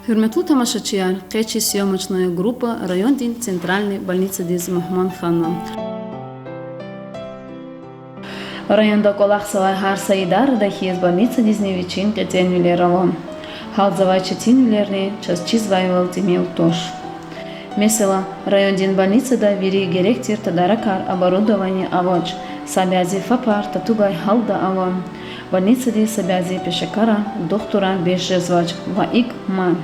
Hürmetli тамашачылар, Keçi съемочная группа райондин центральной больницы диз Махман ханым. Районда колахсалай харсайдар да хиз больница диз невичин кетенвилерало. Халзавай четинвилерни час чизвайвал тимел тош. Mesela райондин больница да вири геректир тадаракар оборудование авоч. Сабязи фапар татугай халда авон. Больница диз сабязи пешекара доктора бешезвач ваик ман.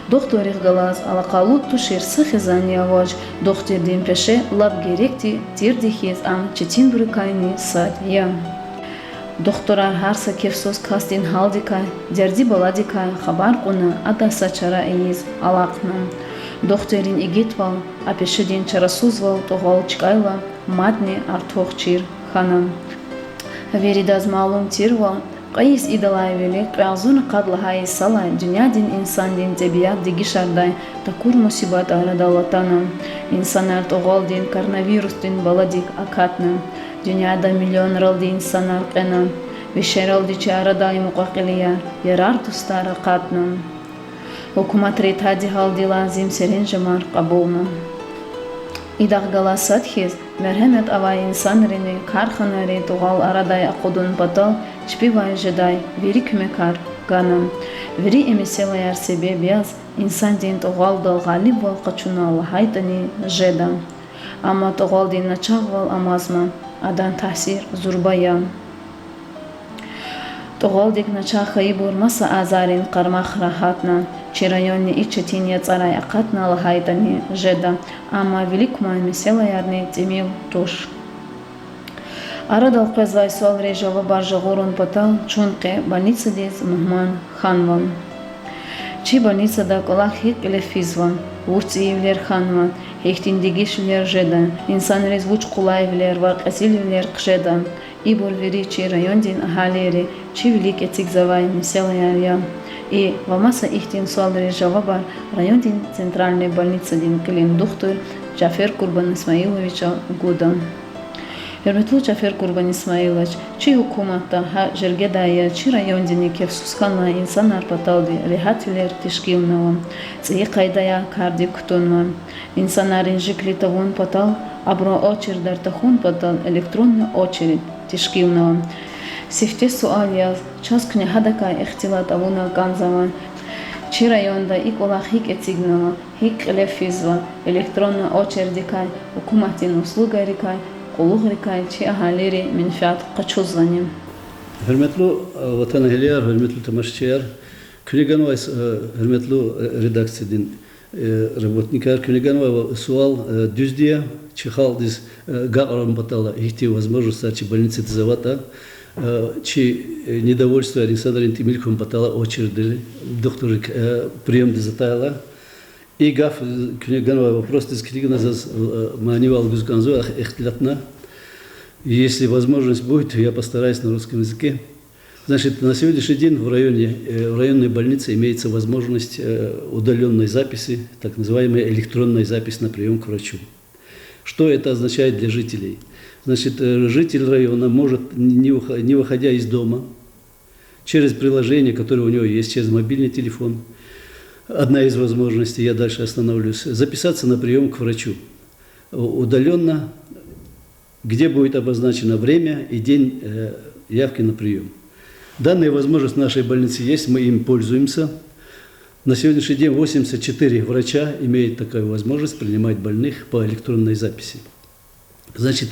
Докторих галаз алакалу тушир сахизани авоч доктор дин пеше лаб геректи тирдихиз ам четин брыкайни сад я. Докторар харса кефсос кастин халдикай дерди баладикай хабар куна ада сачара эйз алакнам. Докторин игитвал а пеше дин чарасузвал тогал чкайла мадни артохчир ханам. Веридаз малум тирвал Qayis idalay qazun qadlahay salay dünya din insan din tabiat digi şarday takur musibat aradalatanam insanlar toğal din koronavirus din baladik akatnam dünyada milyonlar din insanlar qenam ve şeral di çaraday muqaqiliya yarar dostara qatnam hukumat ret hadi haldi lazim serin jamar qabulnam İdaq galasat xiz merhamet avay insanları karxanari toğal araday aqudun batal Чпивай жедай, вери кумекар, ганам. Вери эмиселаяр себе бяз, инсан дин тоғал дал ғалиб вал қачунал хайдани жедам. Ама тоғал дин начақ вал амазма, адан тахсир зурбаям. Тоғал дик начақ хайб урмаса азарин қармақ рахатна, чи районни ичетин яцарай ақатна хайдани жеда. Ама великума эмиселаярни тимил туш. Арадал қезвай суал режава баржа ғорун патал чунқе больница диз Махман ханван. Чи больница да колах хик или физван, вурци евлер ханван, хехтин дигишвлер жеда, инсан рез вуч кулаевлер, варқасилевлер қжеда, и болвери чи райондин ахалери, чи велик этик завай месела ярья. И вамаса ихтин суал режава бар райондин центральной больница дин клин доктор Джафер Курбан Исмаиловича Гудан. Hürmetli Cafer Kurban İsmailoviç, çi hukumatta ha jergedaya çi rayondini kefsuskanla insanlar pataldi rehatviler tişkilnavan, циyi kaydaya kardi kutunman, insanların jikli tavun patal, abro очередь тахун patal elektronlu очередь tişkilnavan. Sifte sual yaz, çaskne hadaka ihtilat avuna ganzavan, çi rayonda ilk ola hik etsignava, hik elefizva, elektronlu очередикай, hukumatin uslugarikay, Улуғрикайчи ахалери менфиат қачузланим. Hürmetli vatan ehliler, hürmetli tamaşçılar, Küneganova hürmetli redaksidin работникар Küneganova sual düz diye чихал диз галарам батала ихти возможность чи больницы тизавата чи недовольство инсадарин тимилком батала очереди доктор прием дизатайла И гав Küneganova вопрос дискригна за манивал гузганзу ихтилатна. Если возможность будет, я постараюсь на русском языке. Значит, на сегодняшний день в районной больнице имеется возможность удаленной записи, так называемая электронная запись на прием к врачу. Что это означает для жителей? Значит, житель района может, не выходя из дома, через приложение, которое у него есть, через мобильный телефон, одна из возможностей, я дальше остановлюсь, записаться на прием к врачу удаленно, где будет обозначено время и день явки на прием. Данная возможность в нашей больнице есть, мы им пользуемся. На сегодняшний день 84 врача имеют такую возможность принимать больных по электронной записи. Значит,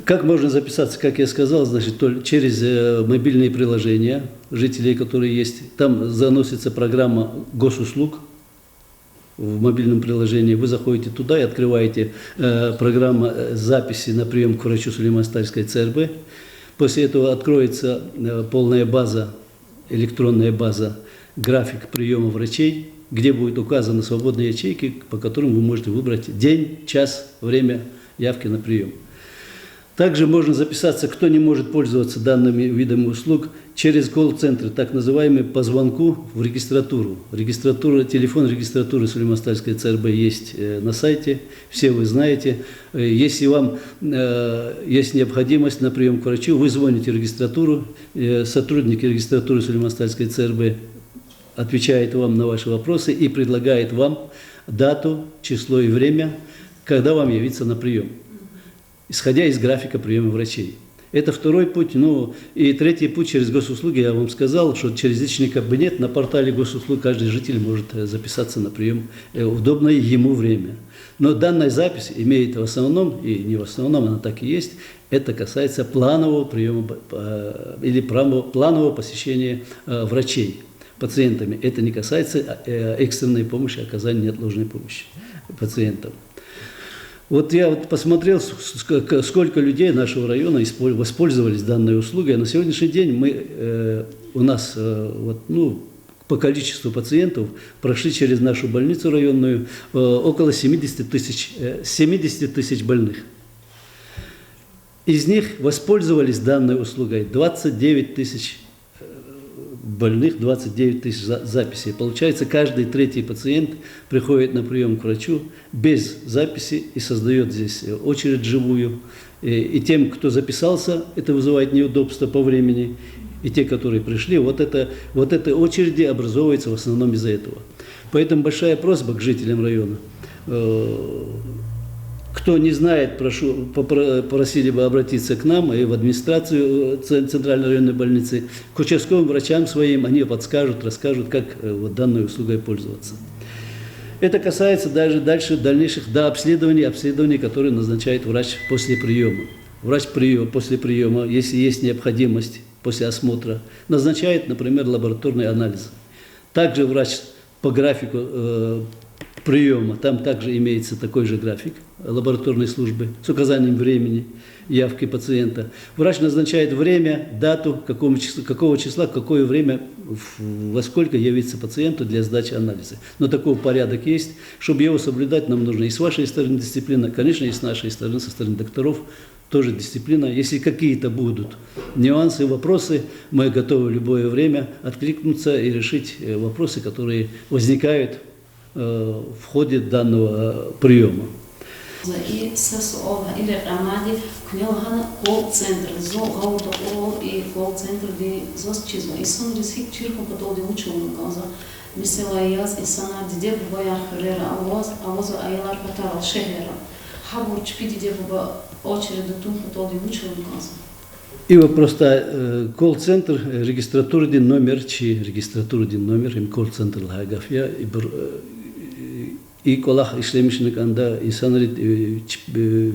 как можно записаться, как я сказал, значит, через мобильные приложения жителей, которые есть. Там заносится программа госуслуг в мобильном приложении. Вы заходите туда и открываете программу записи на прием к врачу Сулейман-Стальской ЦРБ. После этого откроется полная база, электронная база, график приема врачей, где будут указаны свободные ячейки, по которым вы можете выбрать день, час, время явки на прием. Также можно записаться, кто не может пользоваться данными видами услуг, через колл-центры, так называемые по звонку в регистратуру. Телефон регистратуры Сулейман-Стальской ЦРБ есть на сайте, все вы знаете. Если вам есть необходимость на прием к врачу, вы звоните в регистратуру, сотрудники регистратуры Сулейман-Стальской ЦРБ отвечает вам на ваши вопросы и предлагает вам дату, число и время, когда вам явиться на прием, исходя из графика приема врачей. Это второй путь. Ну, и третий путь через госуслуги. Я вам сказал, что через личный кабинет на портале госуслуг каждый житель может записаться на прием в удобное ему время. Но данная запись имеет в основном, и не в основном, она так и есть, это касается планового приема или планового посещения врачей пациентами. Это не касается экстренной помощи, оказания неотложной помощи пациентам. Вот я посмотрел, сколько людей нашего района воспользовались данной услугой. На сегодняшний день у нас по количеству пациентов прошли через нашу больницу районную около 70 тысяч больных. Из них воспользовались данной услугой 29 тысяч больных, 29 тысяч записей. Получается, каждый третий пациент приходит на прием к врачу без записи и создает здесь очередь живую. И тем, кто записался, это вызывает неудобства по времени. И те, которые пришли, вот этой очереди образовывается в основном из-за этого. Поэтому большая просьба к жителям района. Кто не знает, просили бы обратиться к нам и в администрацию Центральной районной больницы, к участковым врачам своим, они подскажут, расскажут, как данной услугой пользоваться. Это касается даже дальнейших обследований, которые назначает врач после приема. Врач после приема, если есть необходимость, после осмотра, назначает, например, лабораторный анализ. Также врач по графику приема, там также имеется такой же график лабораторной службы с указанием времени явки пациента. Врач назначает время, дату, какого числа, какое время, во сколько явится пациенту для сдачи анализа. Но такой порядок есть. Чтобы его соблюдать, нам нужно и с вашей стороны дисциплина, конечно, и с нашей стороны, со стороны докторов, тоже дисциплина. Если какие-то будут нюансы, вопросы, мы готовы в любое время откликнуться и решить вопросы, которые возникают в ходе данного приема. И или Рамади кнелхан колл-центр, и колл-центр чизва. И сон риск чирку подолди ученый каза. Мисела яз и сана дидеб бояр хрера авозу айлар патарал шехера. Хабур чпиди дебуба очередь тун подолди ученый каза. И просто колл-центр, регистратурный номер, им колл-центр лагафия, и колах ишлемишник анда инсанрит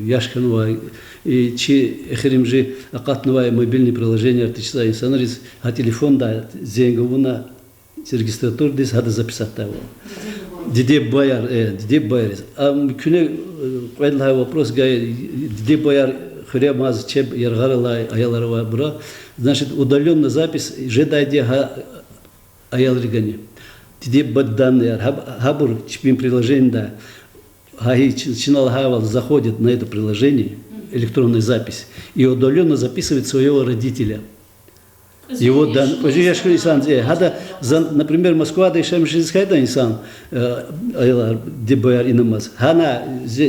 яшканова и чи эхеримжи акатнова мобильное приложение артичса инсанрит а телефон да зенговуна регистратур дис хада записать того. Диде бояр. Күне қойылған вопрос диде бояр хрямаз чеб яргарала аяларова бра, значит удаленно запись жедайде аялригани. Диде бадданный хабур чпим приложение да чинал хавал заходит на это приложение электронной запись и удаленно записывает своего родителя. Его дан, например, Москва да ишем шизхайда инсан, дебаяр инамаз. Хана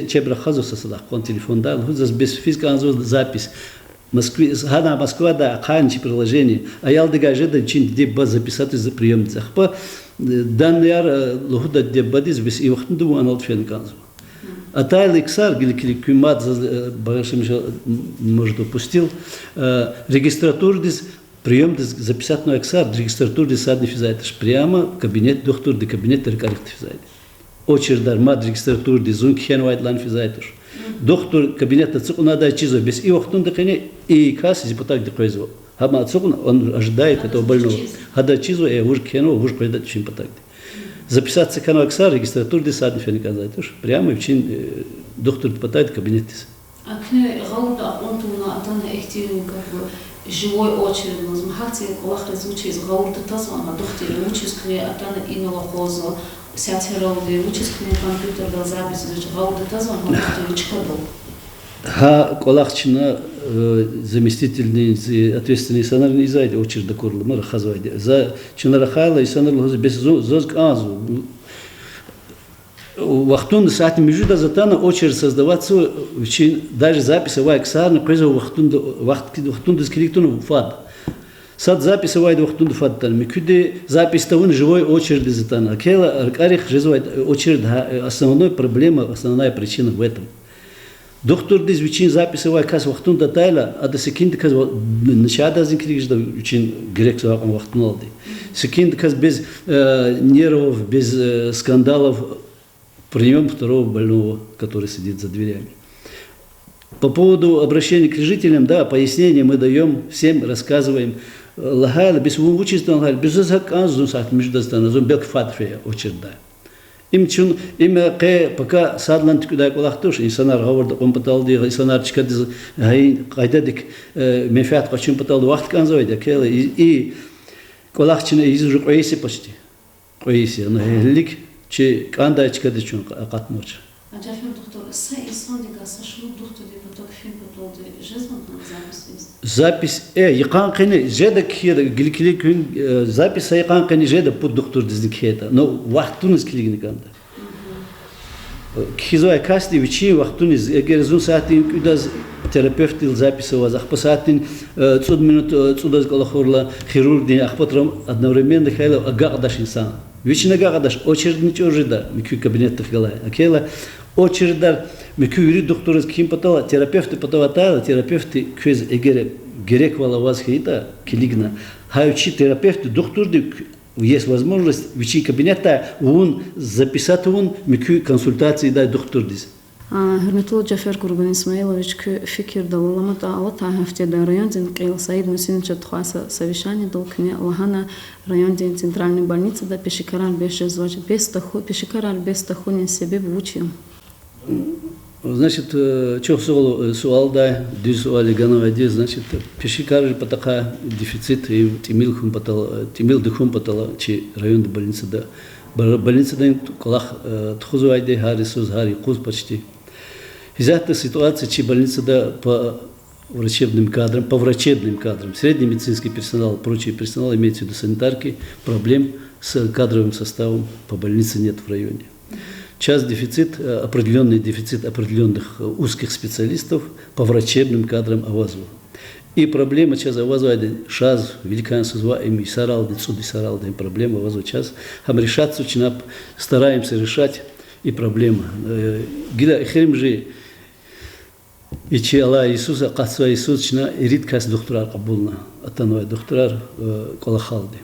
чебра хазу сасадах, он телефон дал, худзас без физика запись. Хана Москва да ханчи приложение, а ял дегаже да чин деба записать из приемцах. По данный лохуда дебадис без и вахтунду аналфен канзу. А тайлы ксар гилькили кумат багашем может упустил регистратур дис прием записать на эксар, регистратур десадный физайтыш. Прямо кабинет доктор де кабинет рекоррект физайт. Очередь мад регистратур де зунг хенвайт лан физайтыш. Доктор кабинет отцуку надо чизо без и вахтун де коне и касс депутат де койзо. Хама отцуку он ожидает этого больного. Хада чизо и уж хену уж койдат чин потак. Записаться канал эксар регистратур десадный физайтыш. Прямо в чин доктор депутат кабинет. А кне гауда он туна атана эхтирин как живой очередь, возможно, колах разучи из гаурта тазвана, дохтер уческли, а тана иного хоза, сятировали, уческли компьютер да запись, гаурта тазвана, дохтер чкадол. Ха колахчина заместительный ответственный санар не зайде очередь до корла, мара хазвайде. За чинарахайла и санар без зозг азу. Вахтун саатим между затана очередь создаваться, даже запись в эксарна, прежде вахтун дискритун фад. Сад запись вайд вахтун фаттан. Микуди запись тавун живой очередь зитана. Акела аркарих живой очередь основной проблема, основная причина в этом. Доктор диз учин запись вайд кас вахтун датайла, а до секунды кас начада зинкриш да учин грек вахтун вахтун алды. Секунды кас без нервов, без скандалов прием второго больного, который сидит за дверями. По поводу обращения к жителям, да, пояснения мы даем, всем рассказываем. Лагайла, без участия, без заказа, между зон белк фатфея очередная. Им пока садлан тикудай кулахтуш, инсанар говорит, он поталди, инсанар чикадиз, кайдадик мефят качун поталди вахт канзовайда, кела и кулахчина из уже коиси почти, коиси, но лик че кандай чикадичун катмуч. А Джафер доктор, сай инсандика сашлу доктор де поток фильм потолды, жезлом запись. Запись, якан кene жеда кхира, гилкили күн запись якан кene жеда под доктор диздикхета, но вахтуныз килигни канда. Кхизой касти вичи вахтуныз, эгер зун саатин кудаз терапевт ил записи вазах по саатин 100 минут цудаз колохорла хирург день ахпатром одновременно хайло агадаш инсан. Вичина агадаш очередь ничего жеда, микю кабинетов галай. Акела очередь мекü юрид докторыз ким потала, терапевты потала тайла, терапевты көз эгере герек вала вас хейта килигна. Хаючи терапевты докторды есть возможность вичи кабинета он записать он мекü консультации дай доктордыз. Hürmetli Cafer Kurban İsmailovich fikir dalalama da Allah haftada район Qil Said Musinovich Tkhasa совещание долкне Лагана район центральной больницы да пешикараль без звать без таху пешикараль без таху не себе вучим. Значит, что суалда, дюсуали гановади, значит, пешикараль потака дефицит и тимил дыхум потала, чи район больницы да. Больница да колах тхузуайде харисуз хари куз почти. Из-за этой ситуации, чи больница да по врачебным кадрам, средний медицинский персонал, прочий персонал, имеется в виду санитарки, проблем с кадровым составом по больнице нет в районе. Сейчас определенный дефицит определенных узких специалистов по врачебным кадрам Авазу. И проблема сейчас Авазу, шаз, великан сузва, им саралды, суды саралды, проблема Авазу сейчас. Хам решаться, стараемся решать и проблема. Гида хрим же, и че Аллах Иисуса, касва Иисус, чина ирит кас докторар кабулна, атануай докторар колахалды.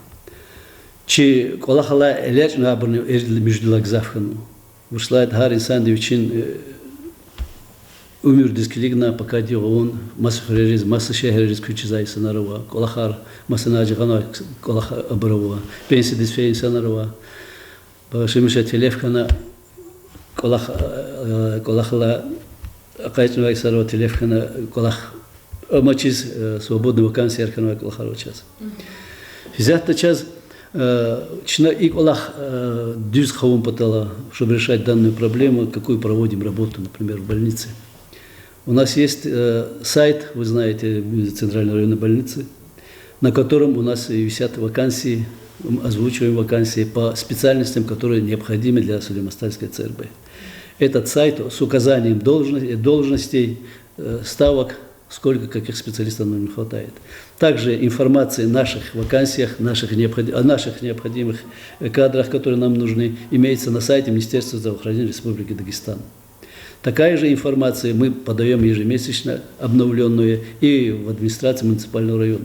Че колахала элеч на абурне эрдли между лагзавхану. Вышлает Гар инсан девичин умер дискилигна, пока он масса шехерез кучизай санарова, колахар масанаджи гана колахар аброва, пенси дисфей санарова, башимиша телефкана колахла акайтнувай сарова телефкана колах мачиз свободной вакансии арканувай колахар час. Взято час Чина и Аллах дюз хавум потала, чтобы решать данную проблему, какую проводим работу, например, в больнице. У нас есть сайт, вы знаете, Центральной районной больницы, на котором у нас висят вакансии, озвучиваем вакансии по специальностям, которые необходимы для Сулеймастальской ЦРБ. Этот сайт с указанием должностей, ставок, сколько каких специалистов нам не хватает. Также информация о наших вакансиях, о наших необходимых кадрах, которые нам нужны, имеется на сайте Министерства здравоохранения Республики Дагестан. Такая же информация мы подаем ежемесячно, обновленную, и в администрации муниципального района,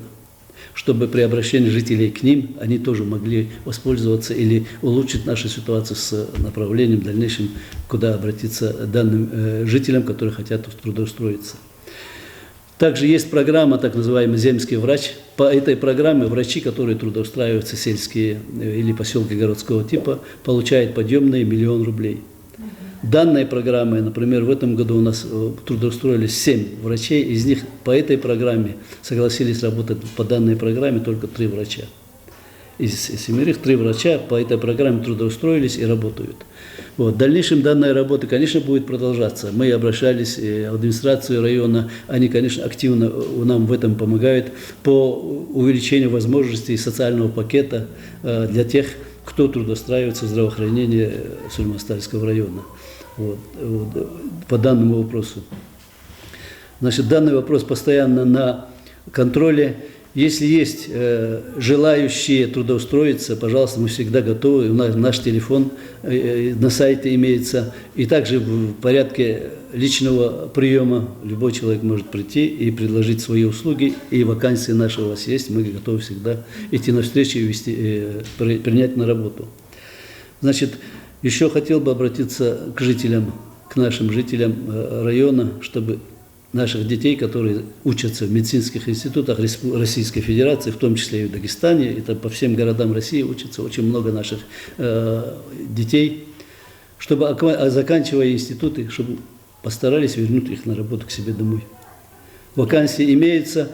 чтобы при обращении жителей к ним они тоже могли воспользоваться или улучшить нашу ситуацию с направлением дальнейшим, куда обратиться данным жителям, которые хотят трудоустроиться. Также есть программа, так называемый «Земский врач». По этой программе врачи, которые трудоустраиваются сельские или поселки городского типа, получают подъемные 1 000 000 рублей. Данной программой, например, в этом году у нас трудоустроились 7 врачей, из них по этой программе согласились работать по данной программе только 3 врача. Из 7 3 врача по этой программе трудоустроились и работают. В дальнейшем данная работа, конечно, будет продолжаться. Мы обращались в администрацию района, они, конечно, активно нам в этом помогают по увеличению возможностей социального пакета для тех, кто трудоустраивается в здравоохранении Сулеймастальского района. По данному вопросу. Значит, данный вопрос постоянно на контроле, Если есть желающие трудоустроиться, пожалуйста, мы всегда готовы. Наш телефон на сайте имеется. И также в порядке личного приема любой человек может прийти и предложить свои услуги. И вакансии наши у вас есть. Мы готовы всегда идти навстречу и принять на работу. Значит, еще хотел бы обратиться к нашим жителям района, чтобы наших детей, которые учатся в медицинских институтах Российской Федерации, в том числе и в Дагестане, это по всем городам России учатся очень много наших детей, чтобы, заканчивая институты, чтобы постарались вернуть их на работу к себе домой. Вакансии имеются.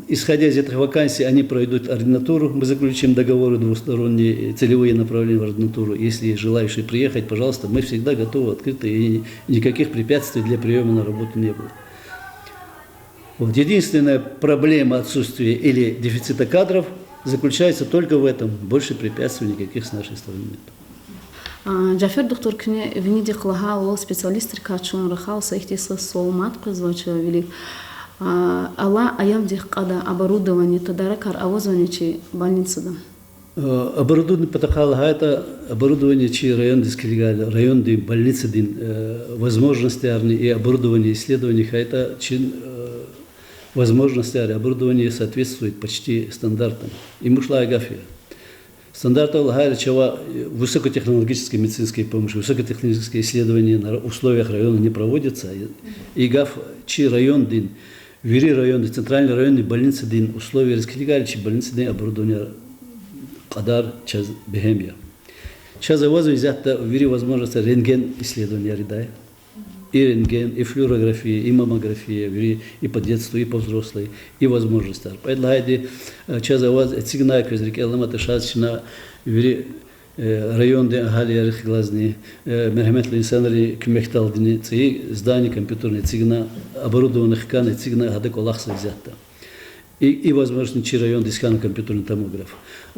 Исходя из этих вакансий, они пройдут ординатуру. Мы заключим договоры двусторонние, целевые направления в ординатуру. Если есть желающие приехать, пожалуйста, мы всегда готовы, открыты, и никаких препятствий для приема на работу не было. Вот. Единственная проблема отсутствия или дефицита кадров заключается только в этом. Больше препятствий никаких с нашей стороны нет. Джафер доктор кне вниди хлагал специалист ркачун рахал сахтиса солмат призвача велик. Алла аям дихкада оборудование тадаракар авозваничи больницада. Оборудование потахала это оборудование чи район дискригали район ди больницы дин возможности арни и оборудование исследований это чин возможности оборудование соответствует почти стандартам. И мушла агафия. Стандарты лагали чего высокотехнологической медицинской помощи, высокотехнологические исследования на условиях района не проводятся. И гав чи район дин Вири район, центральный районный больницы дин условия раскригали, чи больницы дин оборудование кадар час бехемия. Час завозу взято вири возможность рентген исследования рядай. И рентген, и флюорография, и маммография, вири и по детству, и по взрослой, и возможности. Поэтому час завозу сигнал квезрики аламата шасчина вири район де агали глазни, Мехмед Линсанри кмехтал дни, ци здания компьютерные цигна, оборудованных каны цигна гадек олахса взято. И возможно, чи район дискан компьютерный томограф.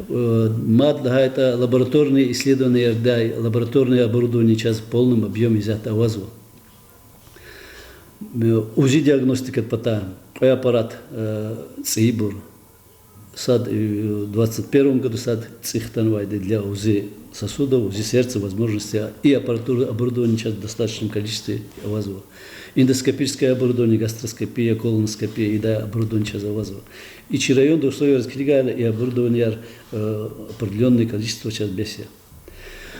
Мад это лабораторные исследования, дай лабораторное оборудование сейчас в полном объеме взято вазу. УЗИ диагностика пота, аппарат ЦИБУР. Сад в 2021 году сад цихтанвайды для УЗИ сосудов, УЗИ сердца, возможности и аппаратуры оборудования сейчас в достаточном количестве вазова. Эндоскопическое оборудование, гастроскопия, колоноскопия и да, оборудование сейчас вазова. И чи район до условия раскригали и оборудование определенное количество сейчас беся.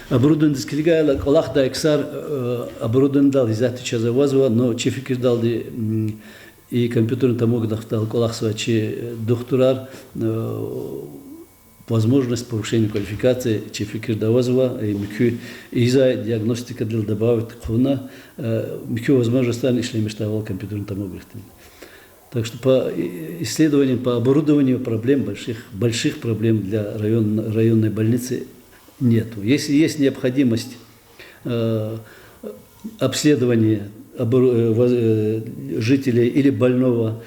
Оборудование раскригали, Аллах да эксар оборудование дал, изяты сейчас вазова, но чи фикир дал и компьютерный томограф дал колахсвачи докторар возможность повышения квалификации чефикир давазова и микю из-за диагностика для добавить хуна микю возможность стали шли мечтавал компьютерный томограф. Так что по исследованиям, по оборудованию проблем больших проблем для районной больницы нету. Если есть необходимость обследования жителей или больного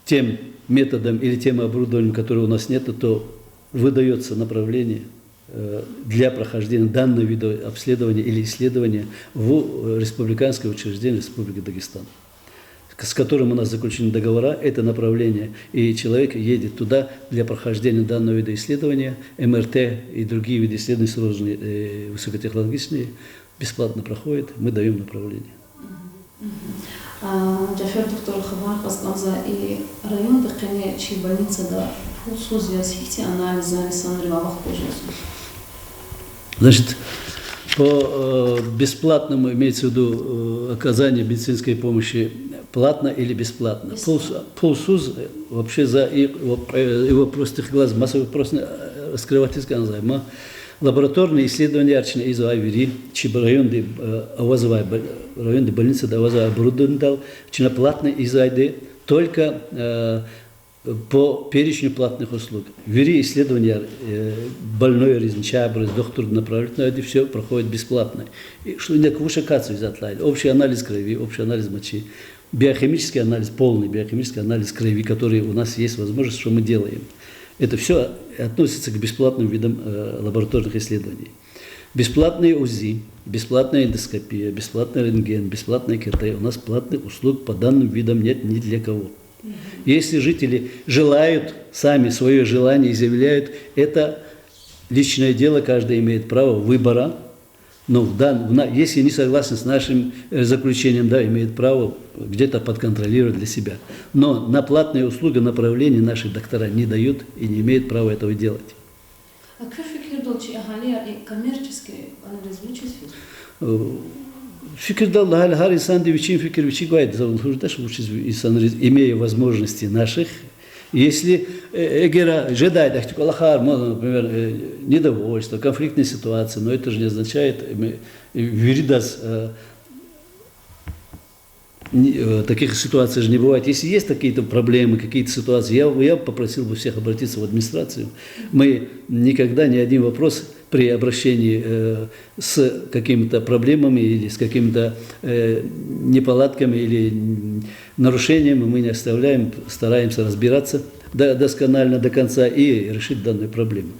тем методом или тем оборудованием, которое у нас нет, то выдается направление для прохождения данного вида обследования или исследования в республиканское учреждение Республики Дагестан, с которым у нас заключены договора, это направление, и человек едет туда для прохождения данного вида исследования, МРТ и другие виды исследований сложные, высокотехнологичные, бесплатно проходит, мы даем направление. Джафер доктор Хабар Казганза и район Бекене, чьи больница да пулсуз ясихти анализа Александровых пользуются. Значит, по бесплатному имеется в виду оказание медицинской помощи платно или бесплатно. Пулсуз вообще за его простых глаз массовый просто раскрывательский анзайма. Лабораторные исследования арчны из Авири, чьи районы больницы даваза оборудование дал, чьи платные из Айды только по перечню платных услуг. Вери исследования больной резничабры, доктор направляет на это, все проходит бесплатно. И что не квушакацию затлали, общий анализ крови, общий анализ мочи, биохимический анализ, полный биохимический анализ крови, который у нас есть возможность, что мы делаем. Это все относится к бесплатным видам лабораторных исследований. Бесплатные УЗИ, бесплатная эндоскопия, бесплатный рентген, бесплатная КТ. У нас платных услуг по данным видам нет ни для кого. Если жители желают, сами свое желание изъявляют, это личное дело, каждый имеет право выбора. Но если не согласен с нашим заключением, да, имеет право где-то подконтролировать для себя. Но на платные услуги направления наши доктора не дают и не имеют права этого делать. А как fikir ahaliye коммерческий анализ вычислить? Fikirde her insan için fikir için gayet zavrulur. İnsanlar имея возможности наших, если эгера ожидает, например, недовольство, конфликтные ситуации, но это же не означает виридас. Таких ситуаций же не бывает. Если есть какие-то проблемы, какие-то ситуации, я попросил бы всех обратиться в администрацию. Мы никогда ни один вопрос при обращении с какими-то проблемами или с какими-то неполадками или нарушениями мы не оставляем, стараемся разбираться досконально до конца и решить данную проблему.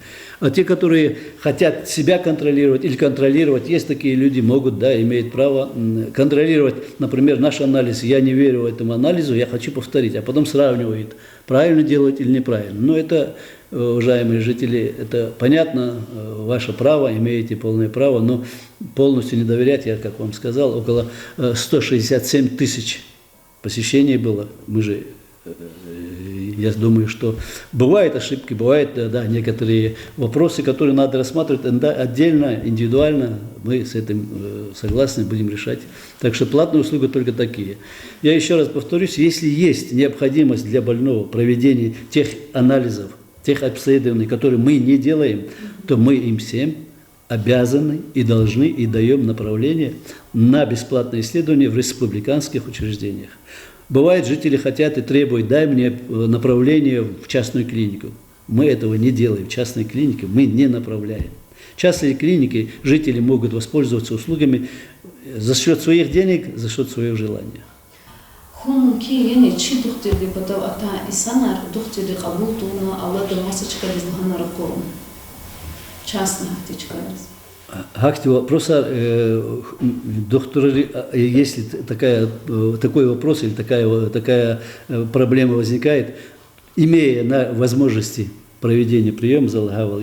А те, которые хотят себя контролировать или контролировать, есть такие люди, могут, да, имеют право контролировать, например, наш анализ. Я не верю этому анализу, я хочу повторить, а потом сравнивают, правильно делать или неправильно. Но это, уважаемые жители, это понятно, ваше право, имеете полное право, но полностью не доверять, я, как вам сказал, около 167 тысяч посещений было. Мы же... Я думаю, что бывают ошибки, бывают, да, некоторые вопросы, которые надо рассматривать отдельно, индивидуально. Мы с этим согласны, будем решать. Так что платные услуги только такие. Я еще раз повторюсь, если есть необходимость для больного проведения тех анализов, тех обследований, которые мы не делаем, то мы им всем обязаны и должны и даем направление на бесплатное исследование в республиканских учреждениях. Бывает, жители хотят и требуют, дай мне направление в частную клинику. Мы этого не делаем. В частной клинике мы не направляем. В частной клинике жители могут воспользоваться услугами за счет своих денег, за счет своего желания. Актива, просто доктор, если такой вопрос или такая проблема возникает, имея возможности проведения приема залагавал,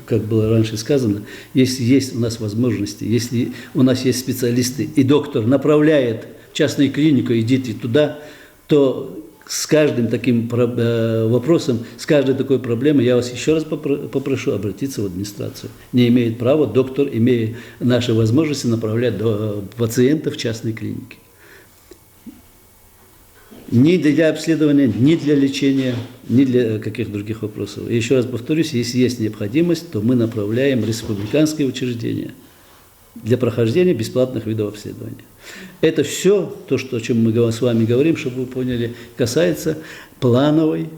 как было раньше сказано, если есть у нас возможности, если у нас есть специалисты, и доктор направляет в частную клинику, идите туда, то с каждым таким вопросом, с каждой такой проблемой я вас еще раз попрошу обратиться в администрацию. Не имеет права доктор, имея наши возможности, направлять пациентов в частные клиники. Ни для обследования, ни для лечения, ни для каких других вопросов. И еще раз повторюсь, если есть необходимость, то мы направляем в республиканские учреждения для прохождения бесплатных видов обследования. Это все, то, о чем мы с вами говорим, чтобы вы поняли, касается плановой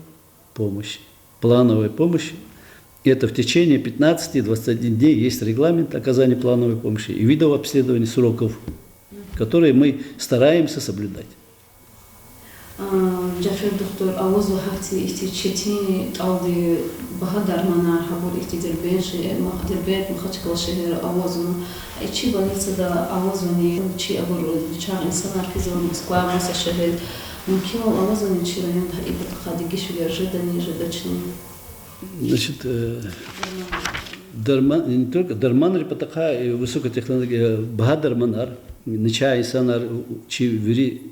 помощи. Плановой помощи. Это в течение 15-21 дней есть регламент оказания плановой помощи и видов обследования сроков, которые мы стараемся соблюдать. Джафер доктор, авозу хати ихтичетини алди бахадар манар хабур ихтидербеш махдербет махачкал шехер авозу ичи больницада авозуни чи абур чар инсанар кизон Москва маса шехер мумкин авозуни чи район ибат хадигиш ожидания ожидачные. Значит, не только дарманар патаха высокая технология бахадар манар начай санар чи вери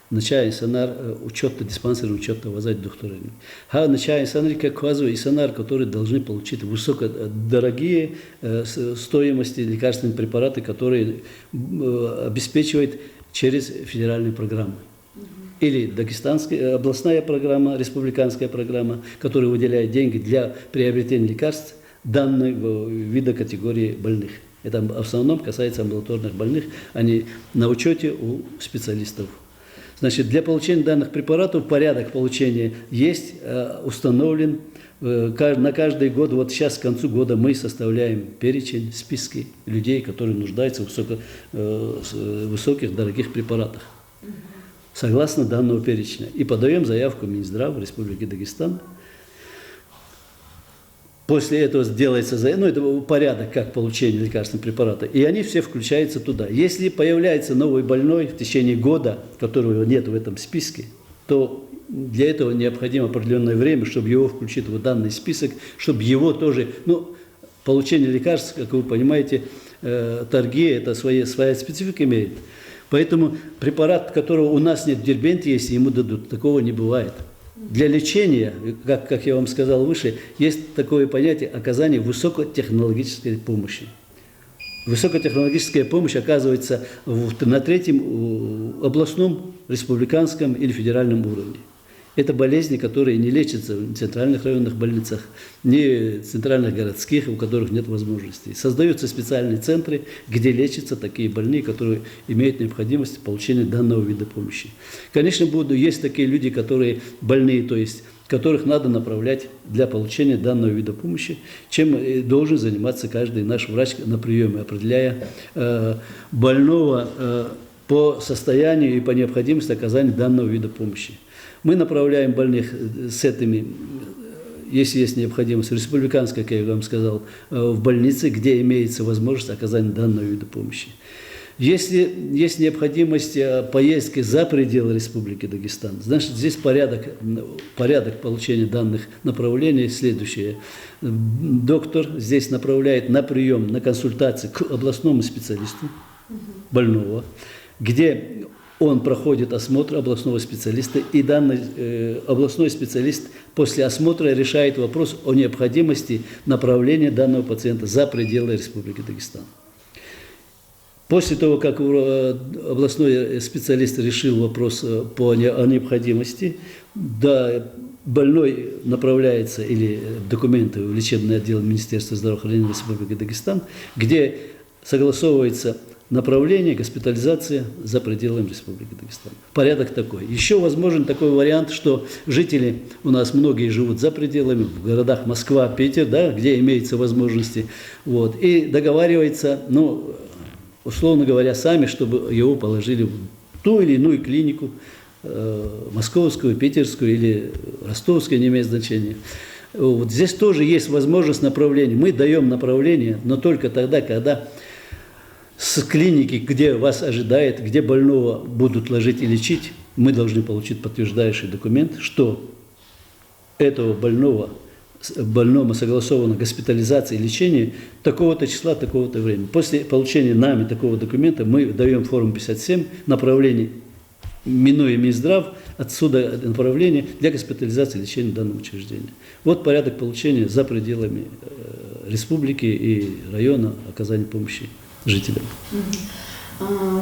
начай санар учета диспансера учета возать докторами. Ха начай санар как квазовый санар, которые должны получить высокодорогие стоимости лекарственных препаратов, которые обеспечивают через федеральные программы. Или дагестанская областная программа, республиканская программа, которая выделяет деньги для приобретения лекарств данного вида категории больных. Это в основном касается амбулаторных больных, они на учете у специалистов. Значит, для получения данных препаратов порядок получения есть, установлен на каждый год. Вот сейчас к концу года мы составляем перечень, списки людей, которые нуждаются в высоких, дорогих препаратах. Согласно данного перечня. И подаем заявку в Минздрав Республики Дагестан. После этого делается это порядок, как получение лекарственного препарата, и они все включаются туда. Если появляется новый больной в течение года, которого нет в этом списке, то для этого необходимо определенное время, чтобы его включить в данный список, чтобы его тоже, ну, получение лекарств, как вы понимаете, торги, это своя специфика имеет. Поэтому препарат, которого у нас нет в Дербенте, если ему дадут, такого не бывает. Для лечения, как я вам сказал выше, есть такое понятие оказания высокотехнологической помощи. Высокотехнологическая помощь оказывается на третьем областном, республиканском или федеральном уровне. Это болезни, которые не лечатся в центральных районных больницах, не в центральных городских, у которых нет возможностей. Создаются специальные центры, где лечатся такие больные, которые имеют необходимость получения данного вида помощи. Конечно, есть такие люди, которые больные, то есть которых надо направлять для получения данного вида помощи, чем должен заниматься каждый наш врач на приеме, определяя больного по состоянию и по необходимости оказания данного вида помощи. Мы направляем больных с этими, если есть необходимость, в республиканской, как я вам сказал, в больницы, где имеется возможность оказания данного вида помощи. Если есть необходимость поездки за пределы Республики Дагестан, значит, здесь порядок получения данных направлений следующее. Доктор здесь направляет на прием, на консультации к областному специалисту больного, где он проходит осмотр областного специалиста, и данный областной специалист после осмотра решает вопрос о необходимости направления данного пациента за пределы Республики Дагестан. После того, как областной специалист решил вопрос о необходимости, да, больной направляется или документы в лечебный отдел Министерства здравоохранения Республики Дагестан, где согласовывается направление, госпитализация за пределами Республики Дагестан. Порядок такой. Еще возможен такой вариант, что жители у нас многие живут за пределами, в городах Москва, Питер, да, где имеются возможности, вот, и договаривается, ну, условно говоря, сами, чтобы его положили в ту или иную клинику, московскую, питерскую или ростовскую, не имеет значения. Вот здесь тоже есть возможность направления. Мы даем направление, но только тогда, когда с клиники, где вас ожидает, где больного будут ложить и лечить, мы должны получить подтверждающий документ, что этого больному согласована госпитализация и лечение такого-то числа, такого-то времени. После получения нами такого документа мы даем форму 57, направление, минуя Минздрав, отсюда направление для госпитализации и лечения в данном учреждении. Вот порядок получения за пределами республики и района оказания помощи жителям.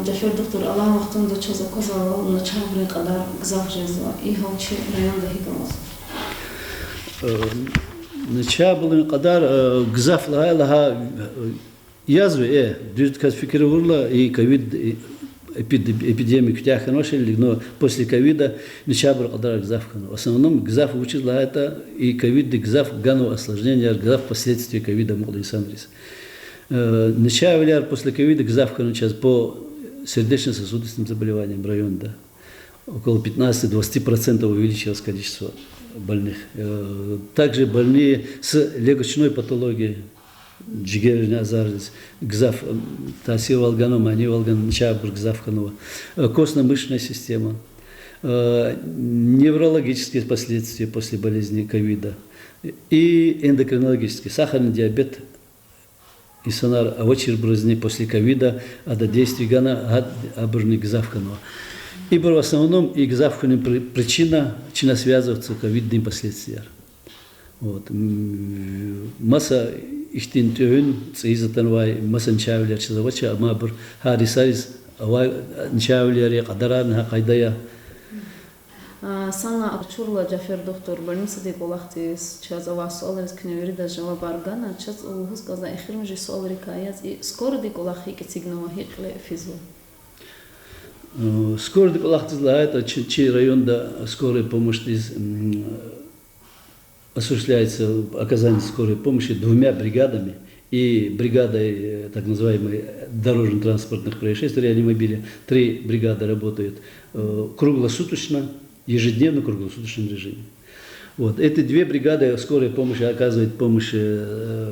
Джафер доктор, Аллах вахтан за час оказал на чабре кадар гзав жезла и хаучи район дахигамас. Начаблын кадар гзаф лага язвы, дюзтказ фикер урла и ковид эпидемик тяханошили, но после ковида начабр кадар гзаф кану. В основном гзаф учит это и ковид гзаф гану осложнения гзаф последствия ковида молодой санрис. Начавляр после ковида гзаф кану сейчас по сердечно-сосудистым заболеваниям район, да. Около 15-20% увеличилось количество больных. Также больные с легочной патологией, джигерный азарис, гзаф, таси валганом, они валган, чабр, гзаф канова, костно-мышечная система, неврологические последствия после болезни ковида и эндокринологические, сахарный диабет и сонар, авочир бразни после ковида, а до действия гана, абрни гзаф канова. Ибо в основном и гзафханым причина связывается ковидными последствиями. Вот. Масса ихтин тюн, цизатанвай, масса нчавляр, чизавача, амабр, харисарис, авай нчавляр, кадаран, хайдая. Сана Арчурла Джафер доктор, больница де Голахтис, час авас соларис кневрида жава баргана, час улхус газа эхрим же соларика яз и скоро де Голахи кицигнова хикле физу. Скорая Лахтизла – это чей район, да, скорая помощь осуществляется оказание скорой помощи двумя бригадами и бригадой так называемой дорожно-транспортных происшествий реанимобиля. 3 бригады работают круглосуточно, ежедневно в круглосуточном режиме. Вот. Эти 2 бригады скорой помощи оказывают помощь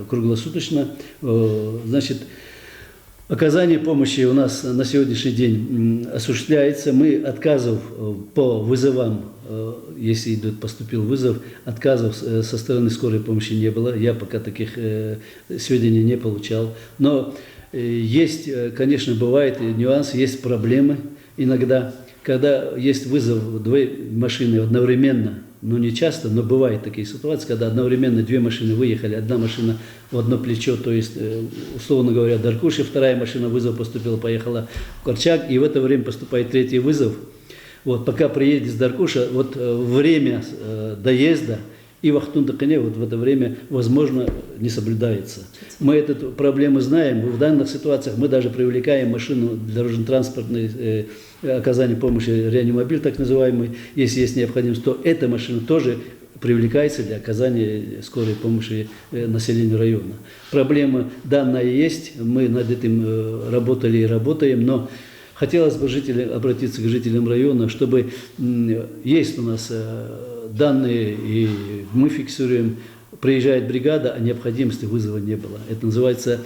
круглосуточно. Значит, Оказание помощи у нас на сегодняшний день осуществляется. Мы отказов по вызовам, если поступил вызов, отказов со стороны скорой помощи не было. Я пока таких сведений не получал. Но есть, конечно, бывают нюансы, есть проблемы иногда, когда есть вызов две машины одновременно. Ну, не часто, но бывают такие ситуации, когда одновременно две машины выехали, одна машина в одно плечо, то есть, условно говоря, Даркуши, вторая машина, вызов поступила, поехала в Корчак, и в это время поступает третий вызов. Вот, пока приедет с Даркуша, вот время доезда и Вахтун-Дакане вот в это время, возможно, не соблюдается. Мы эту проблему знаем, в данных ситуациях мы даже привлекаем машину для дорожно-транспортной оказания помощи, реанимобиль так называемый, если есть необходимость, то эта машина тоже привлекается для оказания скорой помощи населению района. Проблема данная есть, мы над этим работали и работаем, но хотелось бы обратиться к жителям района, чтобы есть у нас данные, и мы фиксируем, приезжает бригада, а необходимости вызова не было. Это называется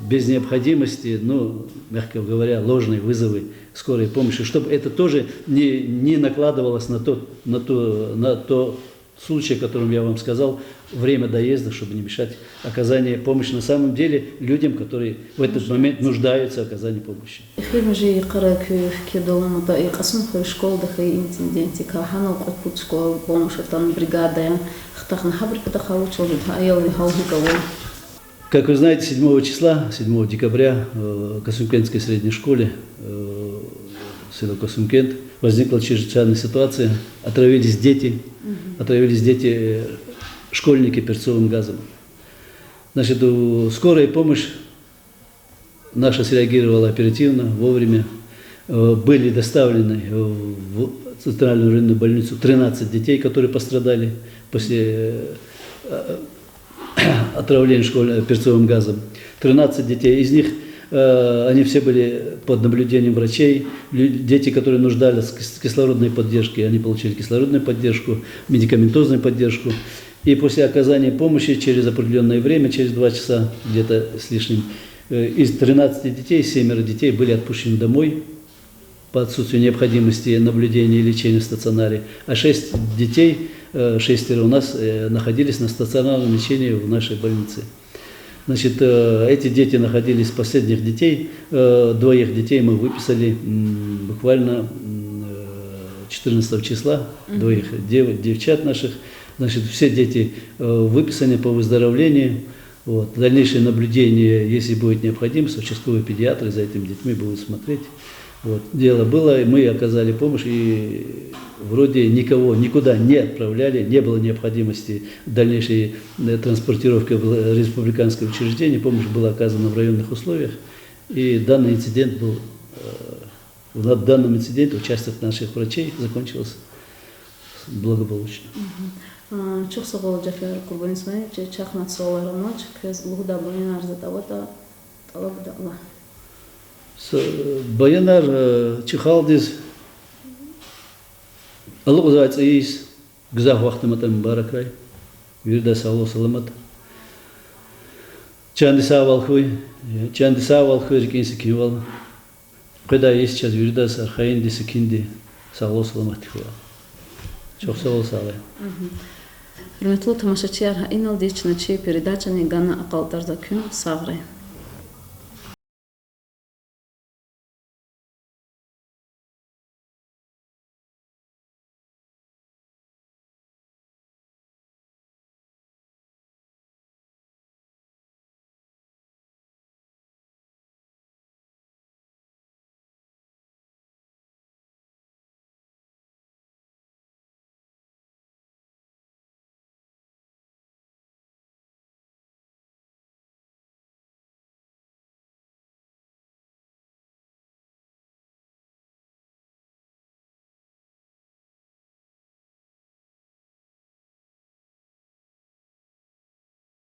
без необходимости, ну, мягко говоря, ложные вызовы скорой помощи, чтобы это тоже не накладывалось на то случай, о котором я вам сказал, время доезда, чтобы не мешать оказанию помощи на самом деле людям, которые в этот момент нуждаются в оказании помощи. Как вы знаете, 7 декабря в Касумкентской средней школе села Касумкент возникла чрезвычайная ситуация, отравились дети, школьники перцовым газом. Значит, скорая помощь наша среагировала оперативно, вовремя. Были доставлены в центральную районную больницу 13 детей, которые пострадали после отравления перцовым газом. 13 детей, из них они все были под наблюдением врачей. Дети, которые нуждались в кислородной поддержке, они получили кислородную поддержку, медикаментозную поддержку. И после оказания помощи через определенное время, через 2 часа где-то с лишним, из 13 детей, 7 детей были отпущены домой по отсутствию необходимости наблюдения и лечения в стационаре, а 6 детей, 6 у нас находились на стационарном лечении в нашей больнице. Значит, эти дети находились, последних детей, 2 детей мы выписали буквально 14 числа, 2 девчат наших. Значит, все дети выписаны по выздоровлению. Вот. Дальнейшее наблюдение, если будет необходимость, участковые педиатры за этими детьми будут смотреть. Вот. Дело было, мы оказали помощь, и вроде никого никуда не отправляли, не было необходимости дальнейшей транспортировки в республиканское учреждение, помощь была оказана в районных условиях, и данный инцидент был, в данном инциденте участие наших врачей закончился благополучно. Çok sağ ol Cafer Kurban İsmail. Çakmat soğularına çıkıyoruz. Luhda boyun arz etavata. Talabda Allah. Bayanar Чихалдиз Allah uzaytsa iyiyiz. Güzel vaktimata mübarek ray. Virda sağlığı salamat. Çandi sağ valkhuy rikinsi kinval. Kıda iyiyiz çaz virda sarxayin disi kindi sağlığı salamat tihva. Çok sağ ol sağlığı. Hürmetli tamaşaçılar, inal diye передача Гана Акалтарза күн сағыры.